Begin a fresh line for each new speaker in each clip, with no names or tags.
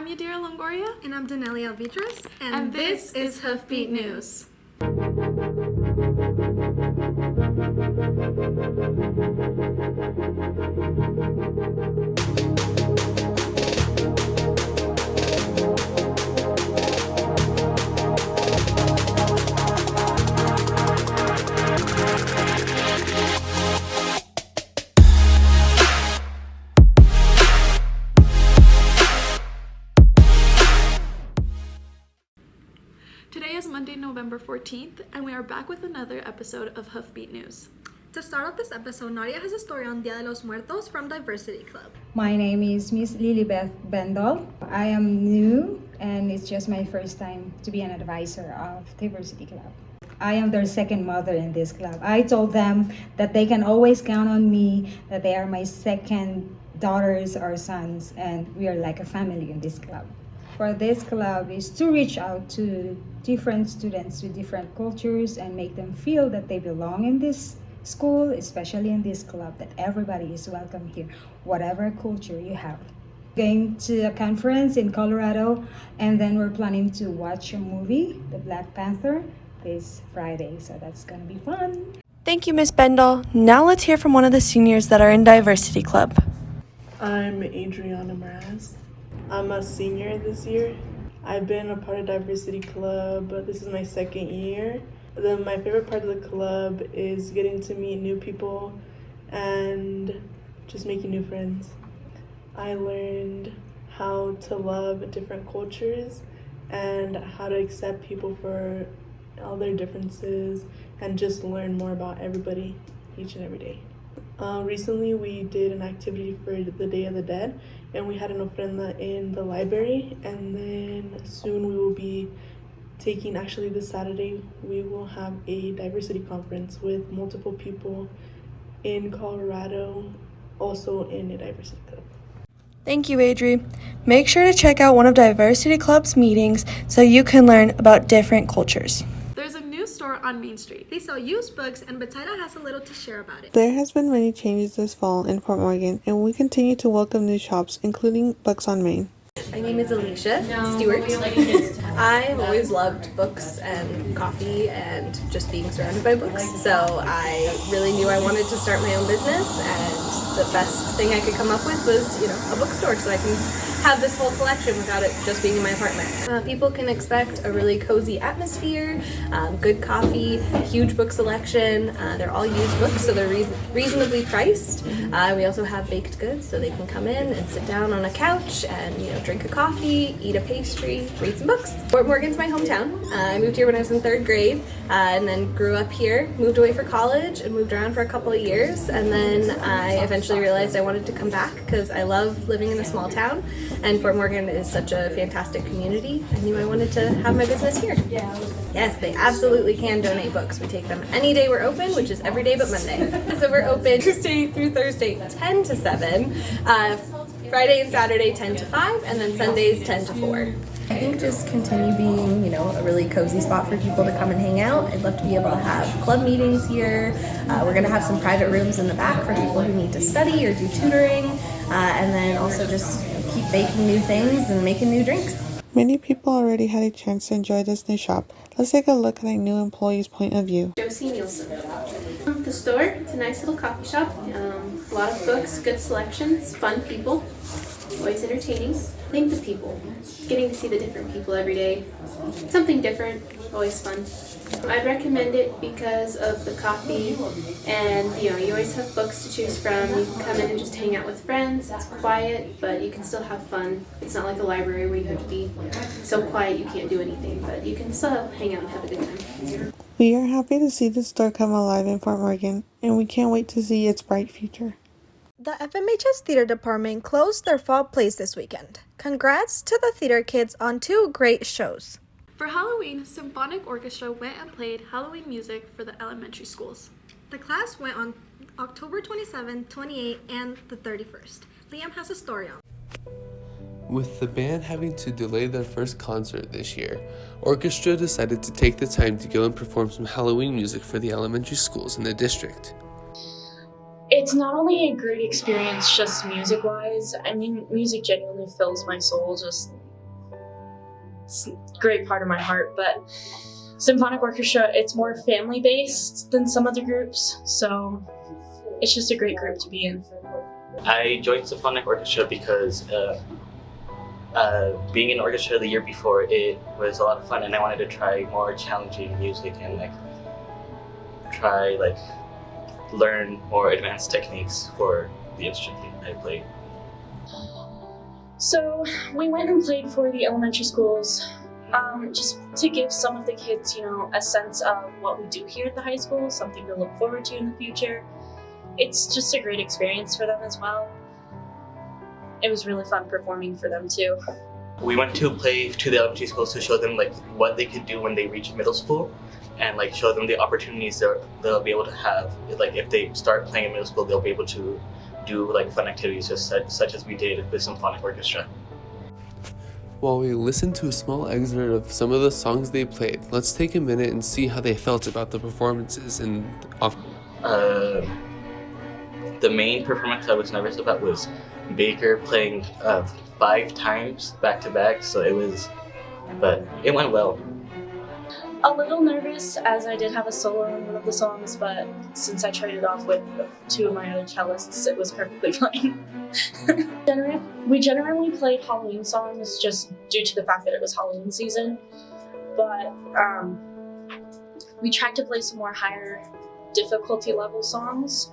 I'm Yadira Longoria.
And I'm Danelly Alvidrez.
And this is Hoofbeat News. Today is Monday, November 14th, and we are back with another episode of Hoofbeat News.
To start off this episode, Nadia has a story on Dia de los Muertos from Diversity Club.
My name is Miss Lilibeth Bendel. I am new, and it's just my first time to be an advisor of Diversity Club. I am their second mother in this club. I told them that they can always count on me, that they are my second daughters or sons, and we are like a family in this club. For this club is to reach out to different students with different cultures and make them feel that they belong in this school, especially in this club, that everybody is welcome here, whatever culture you have. Going to a conference in Colorado, and then we're planning to watch a movie, The Black Panther, this Friday, so that's gonna be fun.
Thank you, Miss Bendel. Now let's hear from one of the seniors that are in Diversity Club.
I'm Adriana Mraz. I'm a senior this year. I've been a part of Diversity Club, but this is my second year. My favorite part of the club is getting to meet new people and just making new friends. I learned how to love different cultures and how to accept people for all their differences and just learn more about everybody each and every day. Recently we did an activity for the Day of the Dead, and we had an ofrenda in the library, and then soon we will be taking, actually this Saturday, we will have a diversity conference with multiple people in Colorado, also in a diversity club.
Thank you, Adri. Make sure to check out one of Diversity Club's meetings so you can learn about different cultures. There's a new store on Main Street.
They sell used books, and Betsaida has a little to share about it.
There has been many changes this fall in Fort Morgan, and we continue to welcome new shops, including Books on Main.
My name is Alicia Stewart. I've always loved books and coffee and just being surrounded by books, so I really knew I wanted to start my own business, and the best thing I could come up with was, a bookstore, so I can have this whole collection without it just being in my apartment. People can expect a really cozy atmosphere, good coffee, huge book selection. They're all used books, so they're reasonably priced. We also have baked goods, so they can come in and sit down on a couch and drink a coffee, eat a pastry, read some books. Fort Morgan's my hometown. I moved here when I was in 3rd grade, and then grew up here, moved away for college, and moved around for a couple of years, and then I eventually realized I wanted to come back because I love living in a small town. And Fort Morgan is such a fantastic community. I knew I wanted to have my business here. Yes, they absolutely can donate books. We take them any day we're open, which is every day but Monday. So we're open Tuesday through Thursday, 10 to 7, Friday and Saturday, 10 to 5, and then Sundays, 10 to 4. I think just continue being, a really cozy spot for people to come and hang out. I'd love to be able to have club meetings here. We're going to have some private rooms in the back for people who need to study or do tutoring, and then also just keep baking new things and making new drinks.
Many people already had a chance to enjoy this new shop. Let's take a look at a new employee's point of view.
Josie Nielsen. The store, it's a nice little coffee shop. A lot of books, good selections, fun people, always entertaining. I think the people, getting to see the different people every day, something different, always fun. I'd recommend it because of the coffee, and you always have books to choose from. You can come in and just hang out with friends. It's quiet, but you can still have fun. It's not like a library where you have to be so quiet you can't do anything, but you can still hang out and have a good time.
We are happy to see the store come alive in Fort Morgan, and we can't wait to see its bright future.
The FMHS Theater Department closed their fall plays this weekend. Congrats to the theater kids on 2 great shows.
For Halloween, Symphonic Orchestra went and played Halloween music for the elementary schools.
The class went on October 27, 28, and the 31st. Liam has a story on.
With the band having to delay their first concert this year, Orchestra decided to take the time to go and perform some Halloween music for the elementary schools in the district.
It's not only a great experience just music-wise, music genuinely fills my soul, just it's a great part of my heart, but Symphonic Orchestra, it's more family-based than some other groups, so it's just a great group to be in.
I joined Symphonic Orchestra because being in orchestra the year before, it was a lot of fun, and I wanted to try more challenging music and learn more advanced techniques for the instrument I played.
So we went and played for the elementary schools, just to give some of the kids, a sense of what we do here at the high school, something to look forward to in the future. It's just a great experience for them as well. It was really fun performing for them too.
We went to play to the elementary schools to show them what they could do when they reach middle school, and show them the opportunities they'll be able to have. If they start playing in middle school, they'll be able to do fun activities such as we did with Symphonic Orchestra.
While we listened to a small excerpt of some of the songs they played, let's take a minute and see how they felt about the performances and
the main performance I was nervous about was Baker playing 5 times back to back, but it went well.
A little nervous, as I did have a solo in one of the songs, but since I traded off with 2 of my other cellists, it was perfectly fine. We generally played Halloween songs just due to the fact that it was Halloween season, but we tried to play some more higher difficulty level songs,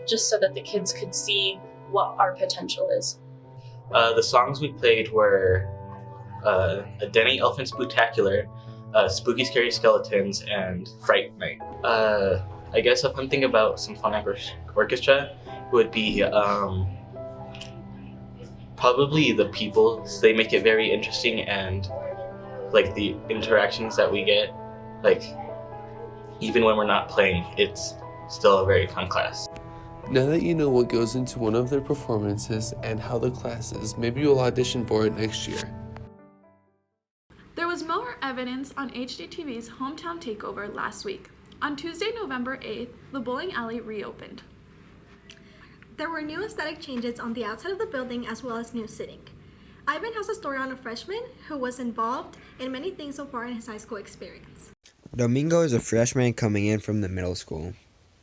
just so that the kids could see what our potential is.
The songs we played were A Denny Elephant Spooktacular, Spooky Scary Skeletons, and Fright Night. I guess a fun thing about Symphonic Orchestra would be probably the people. They make it very interesting, and the interactions that we get, even when we're not playing, it's still a very fun class.
Now that you know what goes into one of their performances and how the class is, maybe you'll audition for it next year.
There was more evidence on HDTV's Hometown Takeover last week. On Tuesday, November 8th, the bowling alley reopened.
There were new aesthetic changes on the outside of the building as well as new seating. Ivan has a story on a freshman who was involved in many things so far in his high school experience.
Domingo is a freshman coming in from the middle school.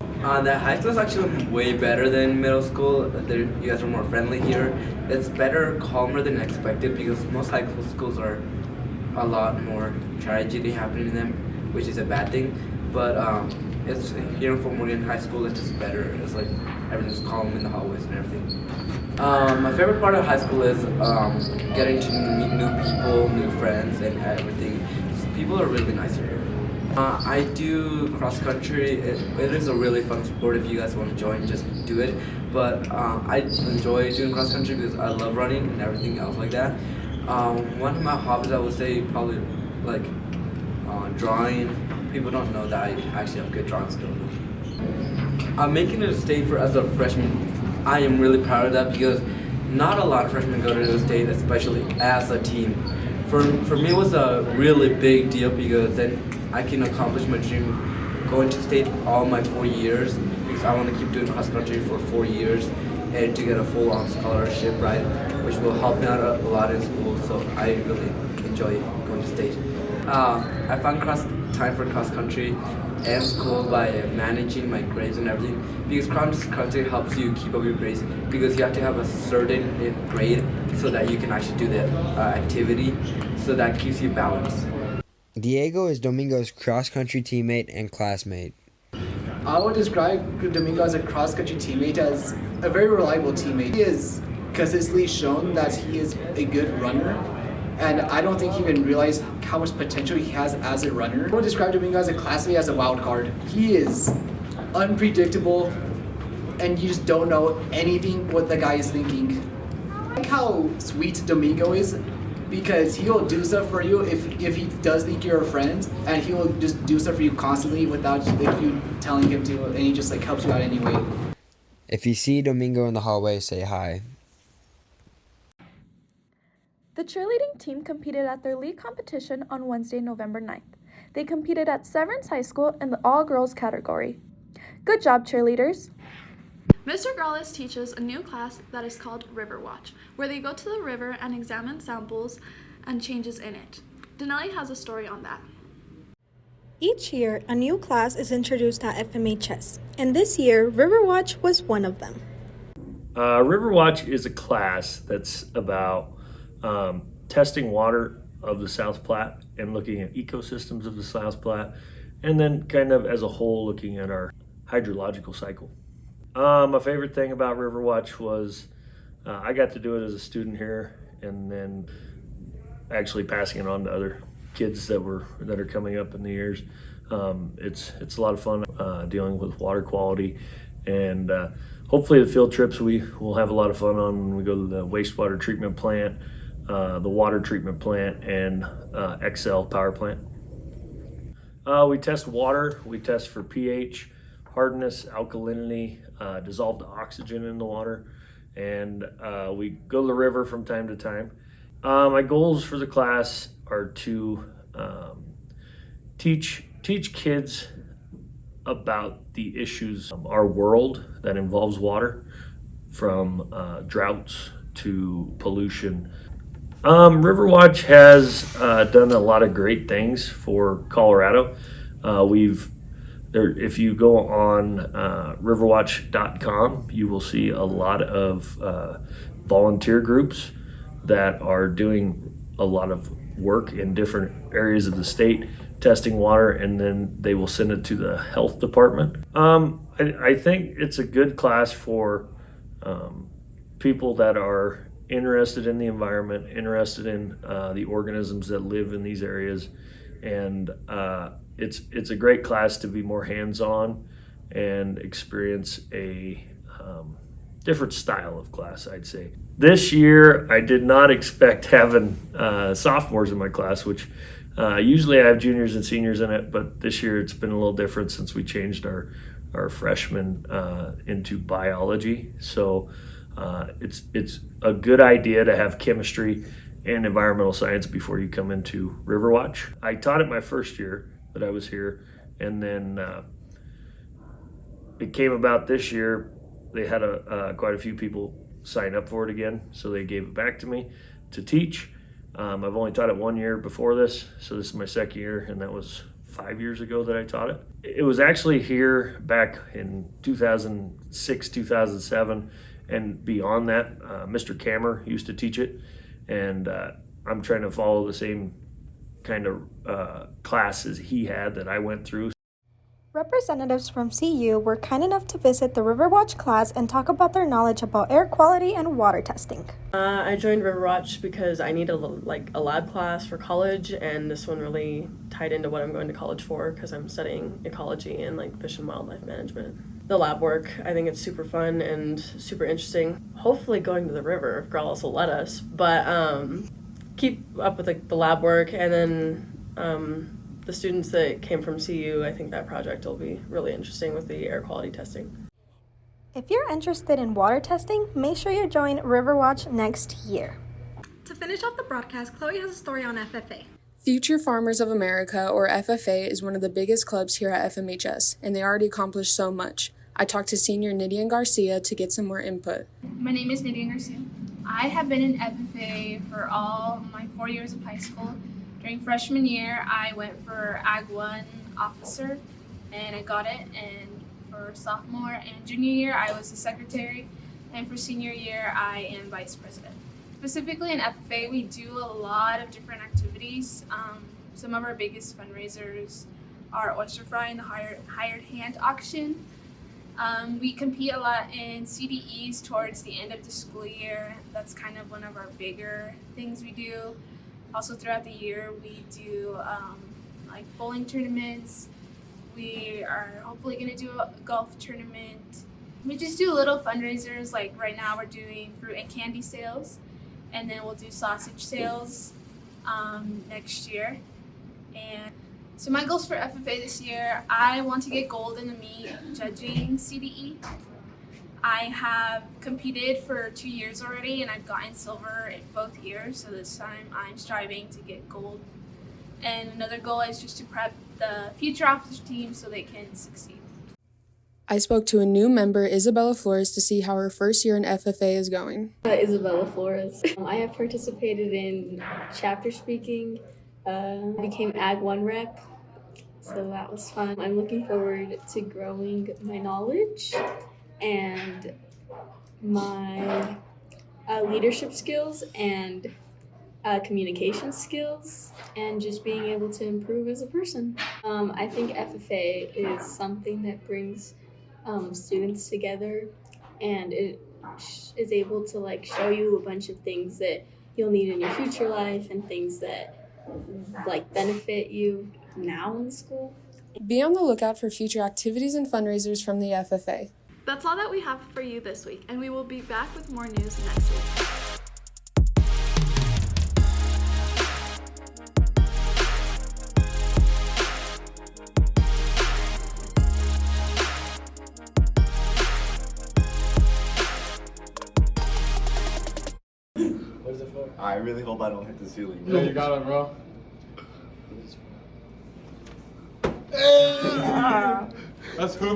The high school is actually way better than middle school. You guys are more friendly here. It's better, calmer than expected, because most high school schools are a lot more tragedy happening in them, which is a bad thing. But it's here in Fort Morgan High School, it's just better. It's everything's calm in the hallways and everything. My favorite part of high school is getting to meet new people, new friends, and everything. People are really nice here. I do cross country. It is a really fun sport. If you guys want to join, just do it. But I enjoy doing cross country because I love running and everything else like that. One of my hobbies, I would say, probably drawing. People don't know that I actually have good drawing skills. Making it a state as a freshman, I am really proud of that, because not a lot of freshmen go to the state, especially as a team. For me, it was a really big deal, because then I can accomplish my dream of going to state all my 4 years, because I want to keep doing cross country for 4 years and to get a full-on scholarship, right, which will help me out a lot in school. So I really enjoy going to state. I found time for cross country and school by managing my grades and everything, because cross country helps you keep up your grades, because you have to have a certain grade so that you can actually do the activity, so that keeps you balanced.
Diego is Domingo's cross-country teammate and classmate.
I would describe Domingo as a cross-country teammate as a very reliable teammate. He has consistently shown that he is a good runner, and I don't think he even realized how much potential he has as a runner. I would describe Domingo as a classmate, as a wild card. He is unpredictable, and you just don't know anything what the guy is thinking. I like how sweet Domingo is, because he'll do stuff for you if he does think you're a friend, and he will just do stuff for you constantly without you telling him to, and he just helps you out anyway.
If you see Domingo in the hallway, say hi.
The cheerleading team competed at their league competition on Wednesday, November 9th. They competed at Severance High School in the all-girls category. Good job, cheerleaders! Mr. Grallis teaches a new class that is called Riverwatch, where they go to the river and examine samples and changes in it. Danelly has a story on that.
Each year, a new class is introduced at FMHS, and this year, Riverwatch was one of them.
Riverwatch is a class that's about testing water of the South Platte and looking at ecosystems of the South Platte, and then kind of as a whole looking at our hydrological cycle. My favorite thing about Riverwatch was I got to do it as a student here, and then actually passing it on to other kids that are coming up in the years. It's a lot of fun dealing with water quality, and hopefully the field trips we will have a lot of fun on when we go to the wastewater treatment plant, the water treatment plant, and XL power plant. We test water, we test for pH, hardness, alkalinity, dissolved oxygen in the water, and we go to the river from time to time. My goals for the class are to teach kids about the issues of our world that involves water, from droughts to pollution. Riverwatch has done a lot of great things for Colorado. If you go on riverwatch.com, you will see a lot of volunteer groups that are doing a lot of work in different areas of the state, testing water, and then they will send it to the health department. I think it's a good class for people that are interested in the environment, interested in the organisms that live in these areas, and it's a great class to be more hands-on and experience a different style of class, I'd say. This year, I did not expect having sophomores in my class, which usually I have juniors and seniors in it, but this year it's been a little different since we changed our freshmen into biology. So it's a good idea to have chemistry and environmental science before you come into Riverwatch. I taught it my first year that I was here, and then it came about this year. They had quite a few people sign up for it again, so they gave it back to me to teach. I've only taught it 1 year before this, so this is my second year, and that was 5 years ago that I taught it. It was actually here back in 2006, 2007, and beyond that, Mr. Kammer used to teach it, and I'm trying to follow the same kind of classes he had that I went through.
Representatives from CU were kind enough to visit the Riverwatch class and talk about their knowledge about air quality and water testing.
I joined Riverwatch because I needed a lab class for college, and this one really tied into what I'm going to college for because I'm studying ecology and fish and wildlife management. The lab work, I think it's super fun and super interesting. Hopefully going to the river if Grallis will let us, but keep up with the lab work, and then the students that came from CU, I think that project will be really interesting with the air quality testing.
If you're interested in water testing, make sure you join Riverwatch next year. To finish off the broadcast, Chloe has a story on FFA.
Future Farmers of America, or FFA, is one of the biggest clubs here at FMHS, and they already accomplished so much. I talked to senior Nadia Garcia to get some more input.
My name is Nadia Garcia. I have been in FFA for all my 4 years of high school. During freshman year, I went for Ag 1 officer, and I got it. And for sophomore and junior year, I was the secretary. And for senior year, I am vice president. Specifically in FFA, we do a lot of different activities. Some of our biggest fundraisers are oyster fry and the hired hand auction. We compete a lot in CDEs towards the end of the school year. That's kind of one of our bigger things we do. Also throughout the year, we do bowling tournaments. We are hopefully going to do a golf tournament. We just do little fundraisers. Like right now we're doing fruit and candy sales, and then we'll do sausage sales next year. And so my goals for FFA this year, I want to get gold in the meat judging CDE. I have competed for 2 years already, and I've gotten silver in both years, so this time I'm striving to get gold. And another goal is just to prep the future officer team so they can succeed.
I spoke to a new member, Isabella Flores, to see how her first year in FFA is going.
Isabella Flores. I have participated in chapter speaking, became Ag 1 rep, so that was fun. I'm looking forward to growing my knowledge and my leadership skills and communication skills, and just being able to improve as a person. I think FFA is something that brings students together, and it is able to like show you a bunch of things that you'll need in your future life and things that like benefit you now in school.
Be on the lookout for future activities and fundraisers from the FFA.
That's all that we have for you this week, and we will be back with more news next week.
What is it for? I really hope I don't hit the ceiling.
Yeah, you got it, bro. That's Hoofbeat.